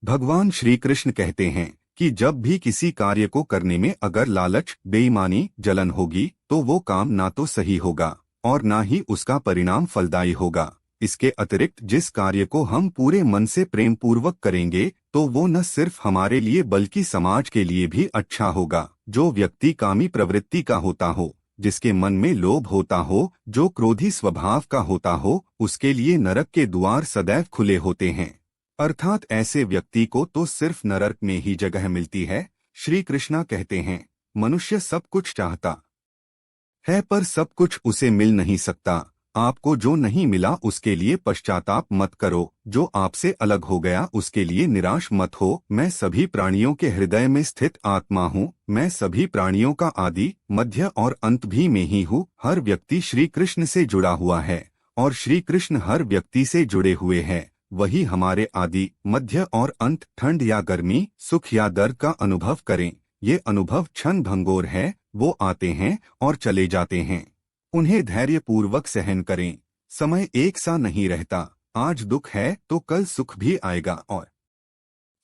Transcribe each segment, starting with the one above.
भगवान श्री कृष्ण कहते हैं कि जब भी किसी कार्य को करने में अगर लालच, बेईमानी, जलन होगी तो वो काम ना तो सही होगा और ना ही उसका परिणाम फलदायी होगा। इसके अतिरिक्त जिस कार्य को हम पूरे मन से प्रेम पूर्वक करेंगे तो वो न सिर्फ हमारे लिए बल्कि समाज के लिए भी अच्छा होगा। जो व्यक्ति कामी प्रवृत्ति का होता हो, जिसके मन में लोभ होता हो, जो क्रोधी स्वभाव का होता हो, उसके लिए नरक के द्वार सदैव खुले होते हैं। अर्थात ऐसे व्यक्ति को तो सिर्फ नरक में ही जगह मिलती है। श्री कृष्णा कहते हैं, मनुष्य सब कुछ चाहता है पर सब कुछ उसे मिल नहीं सकता। आपको जो नहीं मिला उसके लिए पश्चाताप मत करो, जो आपसे अलग हो गया उसके लिए निराश मत हो। मैं सभी प्राणियों के हृदय में स्थित आत्मा हूँ। मैं सभी प्राणियों का आदि, मध्य और अंत भी में ही हूँ। हर व्यक्ति श्री कृष्ण से जुड़ा हुआ है और श्री कृष्ण हर व्यक्ति से जुड़े हुए हैं। वही हमारे आदि, मध्य और अंत, ठंड या गर्मी, सुख या दर्द का अनुभव करें। ये अनुभव क्षण भंगुर है, वो आते हैं और चले जाते हैं। उन्हें धैर्य पूर्वक सहन करें। समय एक सा नहीं रहता। आज दुख है तो कल सुख भी आएगा और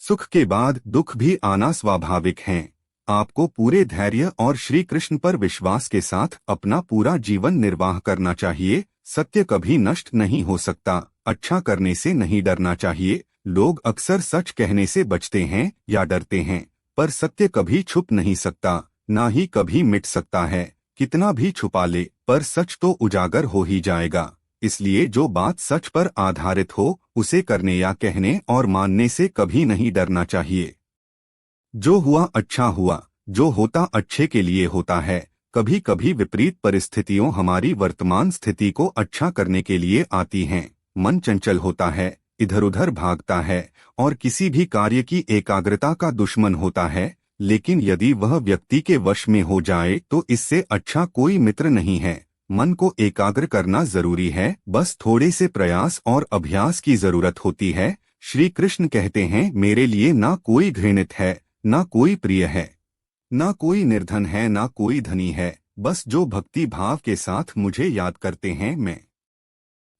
सुख के बाद दुख भी आना स्वाभाविक है। आपको पूरे धैर्य और श्री कृष्ण पर विश्वास के साथ अपना पूरा जीवन निर्वाह करना चाहिए। सत्य कभी नष्ट नहीं हो सकता। अच्छा करने से नहीं डरना चाहिए। लोग अक्सर सच कहने से बचते हैं या डरते हैं, पर सत्य कभी छुप नहीं सकता, ना ही कभी मिट सकता है। कितना भी छुपा ले पर सच तो उजागर हो ही जाएगा। इसलिए जो बात सच पर आधारित हो उसे करने या कहने और मानने से कभी नहीं डरना चाहिए। जो हुआ अच्छा हुआ, जो होता अच्छे के लिए होता है। कभी कभी विपरीत परिस्थितियों हमारी वर्तमान स्थिति को अच्छा करने के लिए आती हैं। मन चंचल होता है, इधर उधर भागता है और किसी भी कार्य की एकाग्रता का दुश्मन होता है। लेकिन यदि वह व्यक्ति के वश में हो जाए तो इससे अच्छा कोई मित्र नहीं है। मन को एकाग्र करना जरूरी है, बस थोड़े से प्रयास और अभ्यास की जरूरत होती है। श्री कृष्ण कहते हैं, मेरे लिए ना कोई घृणित है, ना कोई प्रिय है, ना कोई निर्धन है, ना कोई धनी है। बस जो भक्ति भाव के साथ मुझे याद करते हैं, मैं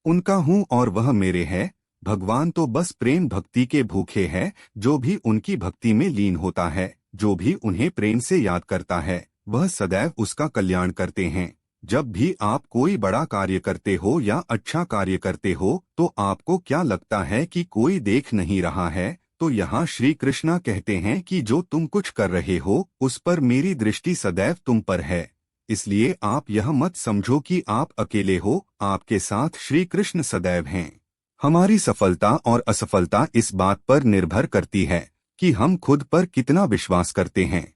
उनका हूँ और वह मेरे है। भगवान तो बस प्रेम भक्ति के भूखे हैं। जो भी उनकी भक्ति में लीन होता है, जो भी उन्हें प्रेम से याद करता है, वह सदैव उसका कल्याण करते हैं। जब भी आप कोई बड़ा कार्य करते हो या अच्छा कार्य करते हो तो आपको क्या लगता है कि कोई देख नहीं रहा है? तो यहाँ श्री कृष्णा कहते हैं कि जो तुम कुछ कर रहे हो उस पर मेरी दृष्टि सदैव तुम पर है। इसलिए आप यह मत समझो कि आप अकेले हो, आपके साथ श्री कृष्ण सदैव हैं। हमारी सफलता और असफलता इस बात पर निर्भर करती है कि हम खुद पर कितना विश्वास करते हैं।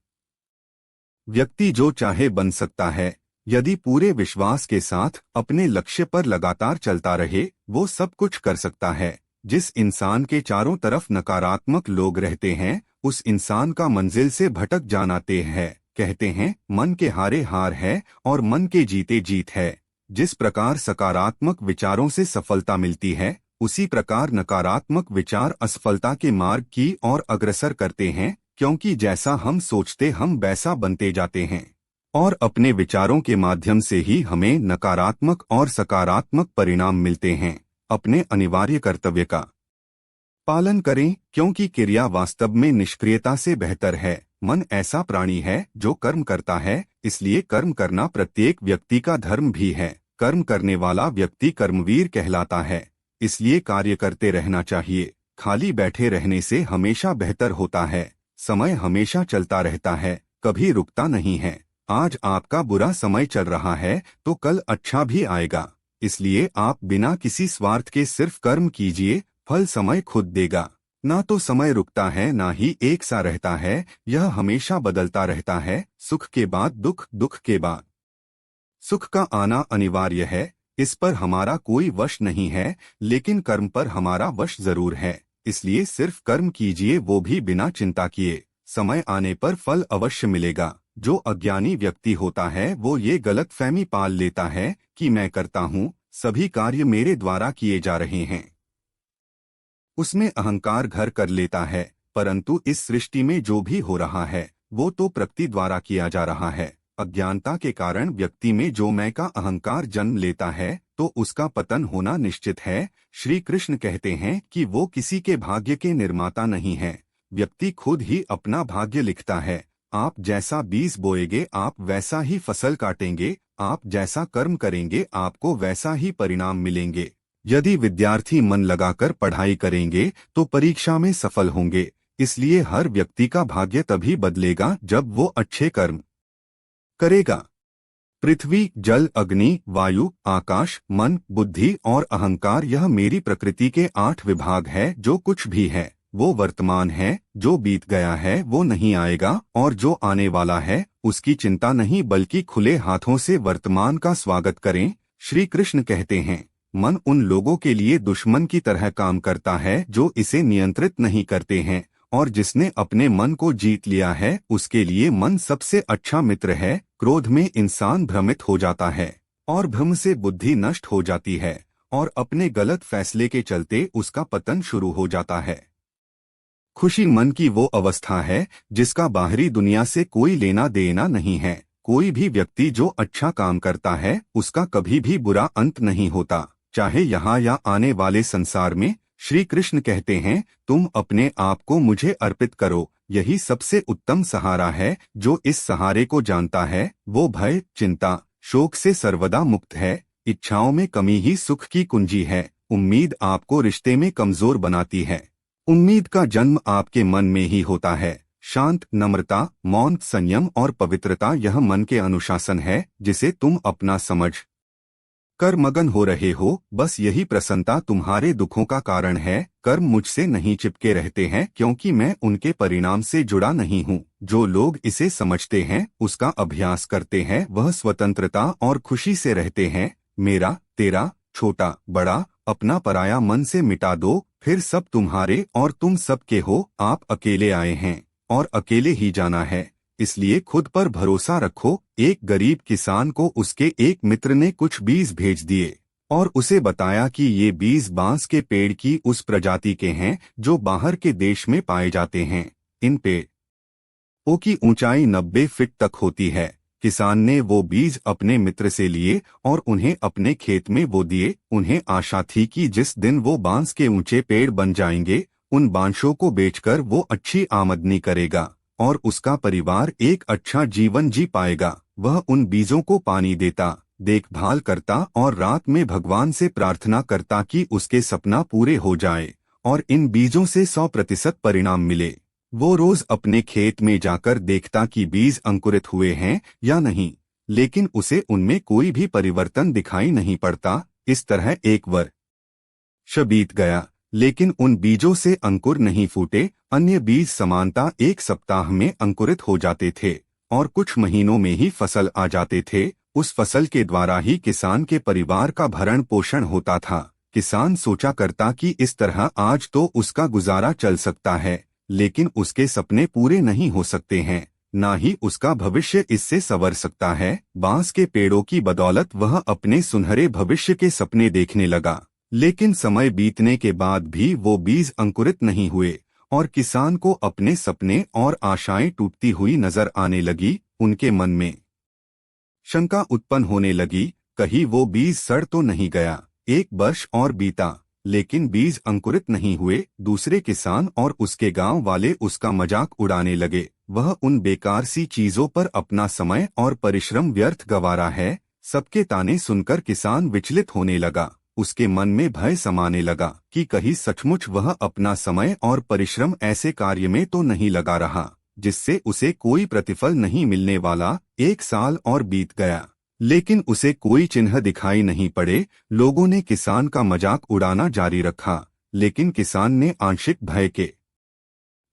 व्यक्ति जो चाहे बन सकता है, यदि पूरे विश्वास के साथ अपने लक्ष्य पर लगातार चलता रहे, वो सब कुछ कर सकता है। जिस इंसान के चारों तरफ नकारात्मक लोग रहते हैं, उस इंसान का मंजिल से भटक जाना तय है। कहते हैं, मन के हारे हार है और मन के जीते जीत है। जिस प्रकार सकारात्मक विचारों से सफलता मिलती है, उसी प्रकार नकारात्मक विचार असफलता के मार्ग की ओर अग्रसर करते हैं, क्योंकि जैसा हम सोचते हम वैसा बनते जाते हैं और अपने विचारों के माध्यम से ही हमें नकारात्मक और सकारात्मक परिणाम मिलते हैं। अपने अनिवार्य कर्तव्य का पालन करें, क्योंकि क्रिया वास्तव में निष्क्रियता से बेहतर है। मन ऐसा प्राणी है जो कर्म करता है, इसलिए कर्म करना प्रत्येक व्यक्ति का धर्म भी है। कर्म करने वाला व्यक्ति कर्मवीर कहलाता है। इसलिए कार्य करते रहना चाहिए। खाली बैठे रहने से हमेशा बेहतर होता है। समय हमेशा चलता रहता है, कभी रुकता नहीं है। आज आपका बुरा समय चल रहा है तो कल अच्छा भी आएगा। इसलिए आप बिना किसी स्वार्थ के सिर्फ कर्म कीजिए, फल समय खुद देगा। ना तो समय रुकता है, ना ही एक सा रहता है, यह हमेशा बदलता रहता है। सुख के बाद दुख, दुख के बाद सुख का आना अनिवार्य है। इस पर हमारा कोई वश नहीं है, लेकिन कर्म पर हमारा वश जरूर है। इसलिए सिर्फ कर्म कीजिए, वो भी बिना चिंता किए। समय आने पर फल अवश्य मिलेगा। जो अज्ञानी व्यक्ति होता है वो ये गलतफहमी पाल लेता है कि मैं करता हूँ, सभी कार्य मेरे द्वारा किए जा रहे हैं। उसमें अहंकार घर कर लेता है, परंतु इस सृष्टि में जो भी हो रहा है वो तो प्रकृति द्वारा किया जा रहा है। अज्ञानता के कारण व्यक्ति में जो मैं का अहंकार जन्म लेता है तो उसका पतन होना निश्चित है। श्री कृष्ण कहते हैं कि वो किसी के भाग्य के निर्माता नहीं है, व्यक्ति खुद ही अपना भाग्य लिखता है। आप जैसा बीज बोएंगे आप वैसा ही फसल काटेंगे, आप जैसा कर्म करेंगे आपको वैसा ही परिणाम मिलेंगे। यदि विद्यार्थी मन लगाकर पढ़ाई करेंगे तो परीक्षा में सफल होंगे। इसलिए हर व्यक्ति का भाग्य तभी बदलेगा जब वो अच्छे कर्म करेगा। पृथ्वी, जल, अग्नि, वायु, आकाश, मन, बुद्धि और अहंकार, यह मेरी प्रकृति के 8 विभाग है। जो कुछ भी है वो वर्तमान है, जो बीत गया है वो नहीं आएगा, और जो आने वाला है उसकी चिंता नहीं बल्कि खुले हाथों से वर्तमान का स्वागत करें। श्री कृष्ण कहते हैं, मन उन लोगों के लिए दुश्मन की तरह काम करता है जो इसे नियंत्रित नहीं करते हैं, और जिसने अपने मन को जीत लिया है उसके लिए मन सबसे अच्छा मित्र है। क्रोध में इंसान भ्रमित हो जाता है और भ्रम से बुद्धि नष्ट हो जाती है और अपने गलत फैसले के चलते उसका पतन शुरू हो जाता है। खुशी मन की वो अवस्था है जिसका बाहरी दुनिया से कोई लेना देना नहीं है। कोई भी व्यक्ति जो अच्छा काम करता है उसका कभी भी बुरा अंत नहीं होता, चाहे यहाँ या आने वाले संसार में। श्री कृष्ण कहते हैं, तुम अपने आप को मुझे अर्पित करो, यही सबसे उत्तम सहारा है। जो इस सहारे को जानता है वो भय, चिंता, शोक से सर्वदा मुक्त है। इच्छाओं में कमी ही सुख की कुंजी है। उम्मीद आपको रिश्ते में कमजोर बनाती है। उम्मीद का जन्म आपके मन में ही होता है। शांत, नम्रता, मौन, संयम और पवित्रता, यह मन के अनुशासन है जिसे तुम अपना समझ कर मगन हो रहे हो। बस यही प्रसन्नता तुम्हारे दुखों का कारण है। कर्म मुझसे नहीं चिपके रहते हैं क्योंकि मैं उनके परिणाम से जुड़ा नहीं हूँ। जो लोग इसे समझते हैं, उसका अभ्यास करते हैं, वह स्वतंत्रता और खुशी से रहते हैं। मेरा, तेरा, छोटा, बड़ा, अपना पराया मन से मिटा दो, फिर सब तुम्हारे और तुम सबके हो। आप अकेले आए हैं और अकेले ही जाना है, इसलिए खुद पर भरोसा रखो। एक गरीब किसान को उसके एक मित्र ने कुछ बीज भेज दिए और उसे बताया कि ये बीज बांस के पेड़ की उस प्रजाति के हैं जो बाहर के देश में पाए जाते हैं। इन पेड़ों की ऊंचाई 90 फीट तक होती है। किसान ने वो बीज अपने मित्र से लिए और उन्हें अपने खेत में बो दिए। उन्हें आशा थी कि जिस दिन वो बांस के ऊंचे पेड़ बन जाएंगे, उन बांसों को बेचकर वो अच्छी आमदनी करेगा और उसका परिवार एक अच्छा जीवन जी पाएगा। वह उन बीजों को पानी देता, देखभाल करता और रात में भगवान से प्रार्थना करता कि उसके सपना पूरे हो जाए और इन बीजों से 100% परिणाम मिले। वो रोज अपने खेत में जाकर देखता कि बीज अंकुरित हुए हैं या नहीं, लेकिन उसे उनमें कोई भी परिवर्तन दिखाई नहीं पड़ता। इस तरह एक वर्ष बीत गया, लेकिन उन बीजों से अंकुर नहीं फूटे। अन्य बीज समानता 1 सप्ताह में अंकुरित हो जाते थे और कुछ महीनों में ही फसल आ जाते थे। उस फसल के द्वारा ही किसान के परिवार का भरण पोषण होता था। किसान सोचा करता कि इस तरह आज तो उसका गुजारा चल सकता है, लेकिन उसके सपने पूरे नहीं हो सकते हैं, ना ही उसका भविष्य इससे संवर सकता है। बांस के पेड़ों की बदौलत वह अपने सुनहरे भविष्य के सपने देखने लगा, लेकिन समय बीतने के बाद भी वो बीज अंकुरित नहीं हुए और किसान को अपने सपने और आशाएं टूटती हुई नजर आने लगी। उनके मन में शंका उत्पन्न होने लगी, कहीं वो बीज सड़ तो नहीं गया। 1 वर्ष और बीता, लेकिन बीज अंकुरित नहीं हुए। दूसरे किसान और उसके गांव वाले उसका मजाक उड़ाने लगे। वह उन बेकार सी चीजों पर अपना समय और परिश्रम व्यर्थ गंवा रहा है। सबके ताने सुनकर किसान विचलित होने लगा। उसके मन में भय समाने लगा कि कहीं सचमुच वह अपना समय और परिश्रम ऐसे कार्य में तो नहीं लगा रहा जिससे उसे कोई प्रतिफल नहीं मिलने वाला। 1 साल और बीत गया, लेकिन उसे कोई चिन्ह दिखाई नहीं पड़े। लोगों ने किसान का मजाक उड़ाना जारी रखा, लेकिन किसान ने आंशिक भय के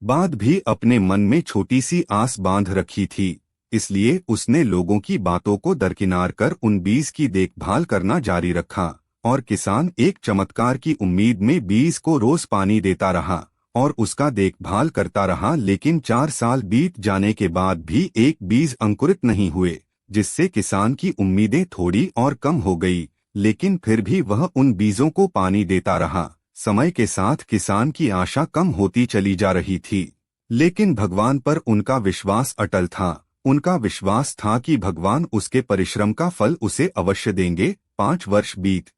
बाद भी अपने मन में छोटी सी आस बांध रखी थी। इसलिए उसने लोगों की बातों को दरकिनार कर उन बीज की देखभाल करना जारी रखा और किसान एक चमत्कार की उम्मीद में बीज को रोज पानी देता रहा और उसका देखभाल करता रहा। लेकिन 4 साल बीत जाने के बाद भी एक बीज अंकुरित नहीं हुए, जिससे किसान की उम्मीदें थोड़ी और कम हो गई। लेकिन फिर भी वह उन बीजों को पानी देता रहा। समय के साथ किसान की आशा कम होती चली जा रही थी, लेकिन भगवान पर उनका विश्वास अटल था। उनका विश्वास था कि भगवान उसके परिश्रम का फल उसे अवश्य देंगे। 5 वर्ष बीत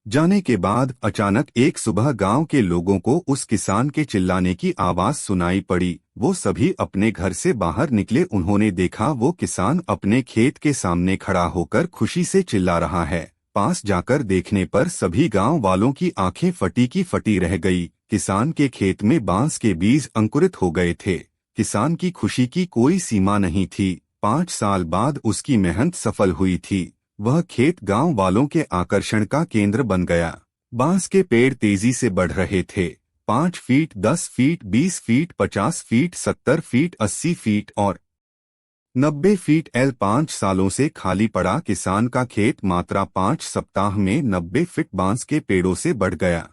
जाने के बाद अचानक एक सुबह गांव के लोगों को उस किसान के चिल्लाने की आवाज सुनाई पड़ी। वो सभी अपने घर से बाहर निकले। उन्होंने देखा वो किसान अपने खेत के सामने खड़ा होकर खुशी से चिल्ला रहा है। पास जाकर देखने पर सभी गांव वालों की आंखें फटी की फटी रह गई। किसान के खेत में बांस के बीज अंकुरित हो गए थे। किसान की खुशी की कोई सीमा नहीं थी। 5 साल बाद उसकी मेहनत सफल हुई थी। वह खेत गांव वालों के आकर्षण का केंद्र बन गया। बांस के पेड़ तेजी से बढ़ रहे थे। 5 feet, 10 feet, 20 feet, 50 feet, 70 feet, 80 feet और 90 फीट। 5 सालों से खाली पड़ा किसान का खेत मात्र 5 सप्ताह में 90 फीट बांस के पेड़ों से बढ़ गया।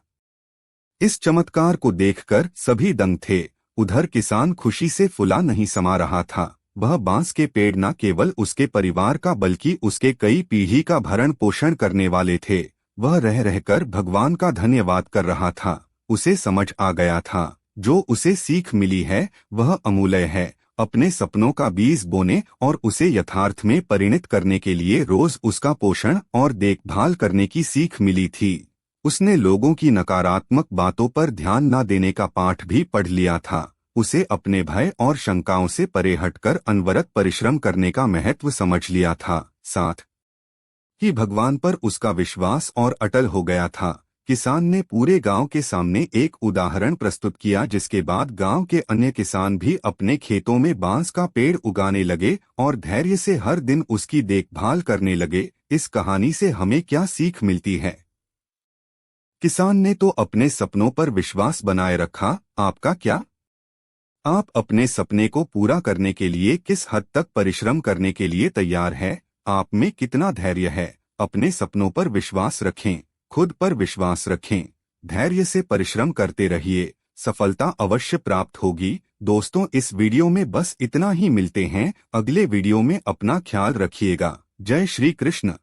इस चमत्कार को देखकर सभी दंग थे। उधर किसान खुशी से फुला नहीं समा रहा था। वह बांस के पेड़ न केवल उसके परिवार का बल्कि उसके कई पीढ़ी का भरण पोषण करने वाले थे। वह रह रहकर भगवान का धन्यवाद कर रहा था। उसे समझ आ गया था जो उसे सीख मिली है वह अमूल्य है। अपने सपनों का बीज बोने और उसे यथार्थ में परिणत करने के लिए रोज उसका पोषण और देखभाल करने की सीख मिली थी। उसने लोगों की नकारात्मक बातों पर ध्यान न देने का पाठ भी पढ़ लिया था। उसे अपने भय और शंकाओं से परे हटकर अनवरत परिश्रम करने का महत्व समझ लिया था। साथ ही भगवान पर उसका विश्वास और अटल हो गया था। किसान ने पूरे गांव के सामने एक उदाहरण प्रस्तुत किया जिसके बाद गांव के अन्य किसान भी अपने खेतों में बांस का पेड़ उगाने लगे और धैर्य से हर दिन उसकी देखभाल करने लगे। इस कहानी से हमें क्या सीख मिलती है? किसान ने तो अपने सपनों पर विश्वास बनाए रखा। आपका क्या? आप अपने सपने को पूरा करने के लिए किस हद तक परिश्रम करने के लिए तैयार हैं? आप में कितना धैर्य है? अपने सपनों पर विश्वास रखें, खुद पर विश्वास रखें, धैर्य से परिश्रम करते रहिए, सफलता अवश्य प्राप्त होगी। दोस्तों, इस वीडियो में बस इतना ही। मिलते हैं अगले वीडियो में। अपना ख्याल रखिएगा। जय श्री कृष्ण।